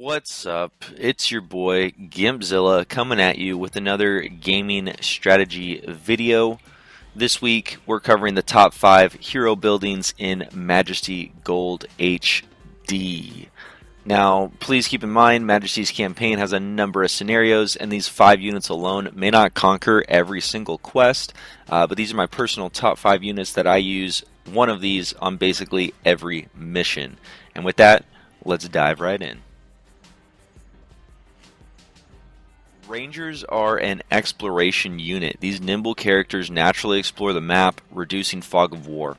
What's up? It's your boy Gimpzilla coming at you with another gaming strategy video. This week we're covering the top 5 hero buildings in Majesty Gold HD. Now, please keep in mind Majesty's campaign has a number of scenarios, and these 5 units alone may not conquer every single quest, but these are my personal top 5 units that I use one of these on basically every mission. And with that, let's dive right in. Rangers are an exploration unit. These nimble characters naturally explore the map, reducing fog of war.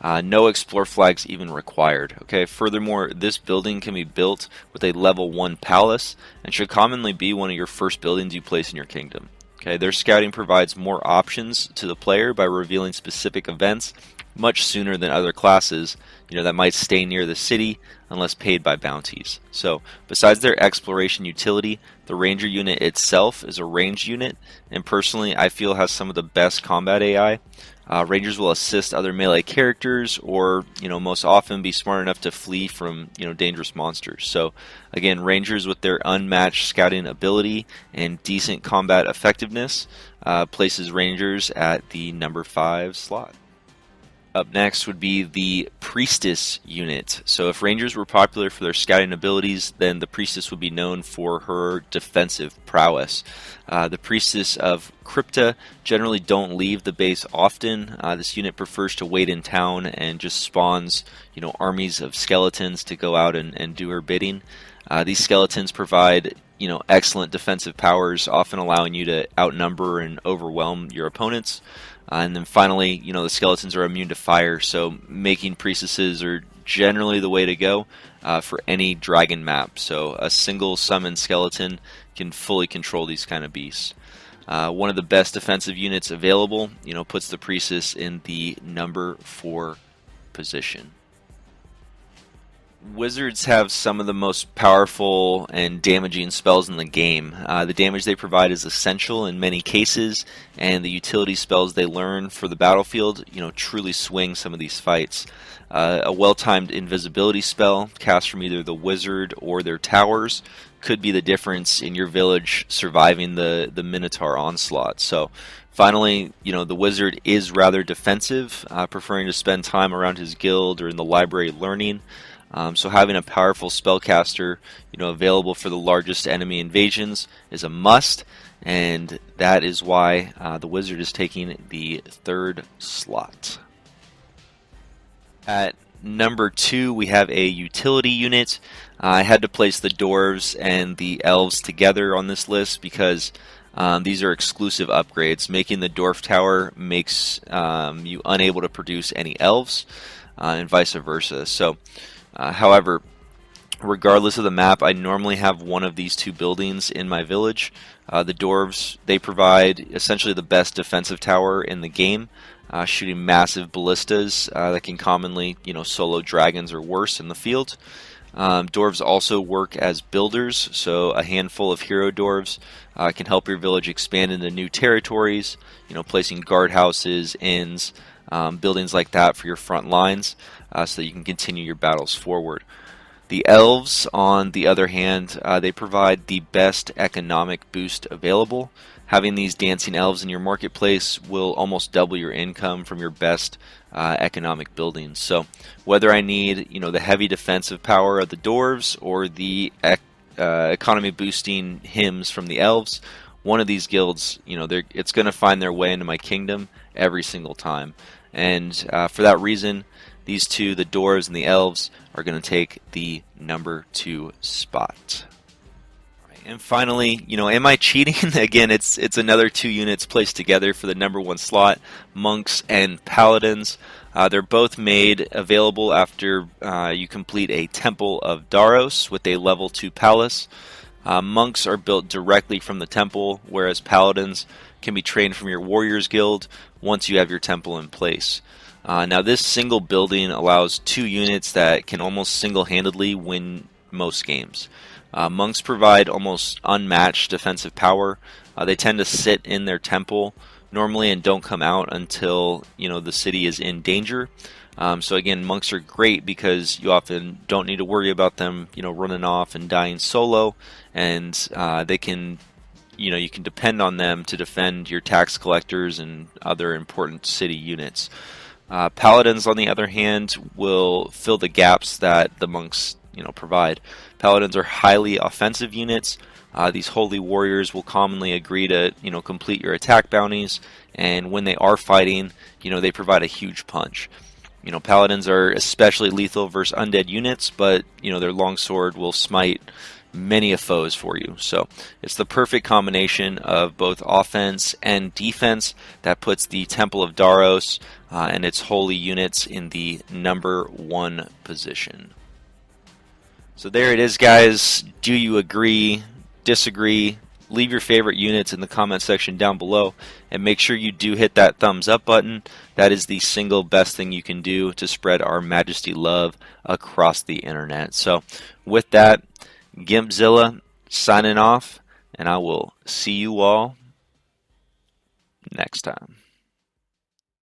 No explore flags even required. Okay. Furthermore, this building can be built with a level 1 palace and should commonly be one of your first buildings you place in your kingdom. Okay. Their scouting provides more options to the player by revealing specific events much sooner than other classes, that might stay near the city unless paid by bounties. So, besides their exploration utility, the Ranger unit itself is a ranged unit, and personally, I feel has some of the best combat AI. Rangers will assist other melee characters, or most often be smart enough to flee from dangerous monsters. So, again, Rangers with their unmatched scouting ability and decent combat effectiveness places Rangers at the number 5 slot. Up next would be the Priestess unit. So if Rangers were popular for their scouting abilities, then the Priestess would be known for her defensive prowess. The Priestess of Crypta generally don't leave the base often. This unit prefers to wait in town and just spawns, armies of skeletons to go out and do her bidding. These skeletons provide excellent defensive powers, often allowing you to outnumber and overwhelm your opponents. And then finally, the skeletons are immune to fire, so making priestesses are generally the way to go for any dragon map. So a single summoned skeleton can fully control these kind of beasts. One of the best defensive units available, puts the priestess in the number 4 position. Wizards have some of the most powerful and damaging spells in the game. The damage they provide is essential in many cases, and the utility spells they learn for the battlefield, truly swing some of these fights. A well-timed invisibility spell cast from either the wizard or their towers could be the difference in your village surviving the Minotaur onslaught. So finally, the wizard is rather defensive, preferring to spend time around his guild or in the library learning. So having a powerful spellcaster, available for the largest enemy invasions is a must, and that is why the wizard is taking the 3rd slot. At number 2, we have a utility unit. I had to place the dwarves and the elves together on this list because these are exclusive upgrades. Making the dwarf tower makes you unable to produce any elves, and vice versa. So. However, regardless of the map, I normally have one of these 2 buildings in my village. The dwarves, they provide essentially the best defensive tower in the game, shooting massive ballistas that can commonly, solo dragons or worse in the field. Dwarves also work as builders, so a handful of hero dwarves can help your village expand into new territories, placing guardhouses, inns, buildings like that for your front lines, so that you can continue your battles forward. The elves, on the other hand, they provide the best economic boost available. Having these dancing elves in your marketplace will almost double your income from your best economic buildings. So whether I need the heavy defensive power of the dwarves or the economy boosting hymns from the elves, one of these guilds, it's going to find their way into my kingdom every single time. And for that reason, these 2, the dwarves and the elves, are going to take the number 2 spot. And finally, am I cheating? Again, it's another 2 units placed together for the number 1 slot, monks and paladins. They're both made available after you complete a Temple of Daros with a level 2 palace. Monks are built directly from the temple, whereas paladins can be trained from your warriors guild once you have your temple in place. Now this single building allows 2 units that can almost single-handedly win most games. Monks provide almost unmatched defensive power. They tend to sit in their temple normally and don't come out until the city is in danger. So again, monks are great because you often don't need to worry about them, running off and dying solo, and they can, you can depend on them to defend your tax collectors and other important city units. Paladins, on the other hand, will fill the gaps that the monks, provide. Paladins are highly offensive units. These holy warriors will commonly agree to, complete your attack bounties, and when they are fighting, they provide a huge punch. Paladins are especially lethal versus undead units, but their longsword will smite many foes for you. So it's the perfect combination of both offense and defense that puts the Temple of Daros and its holy units in the #1 position. So there it is, guys. Do you agree? Disagree? Leave your favorite units in the comment section down below, and make sure you do hit that thumbs up button. That is the single best thing you can do to spread our Majesty love across the internet. So with that, Gimpzilla signing off, and I will see you all next time.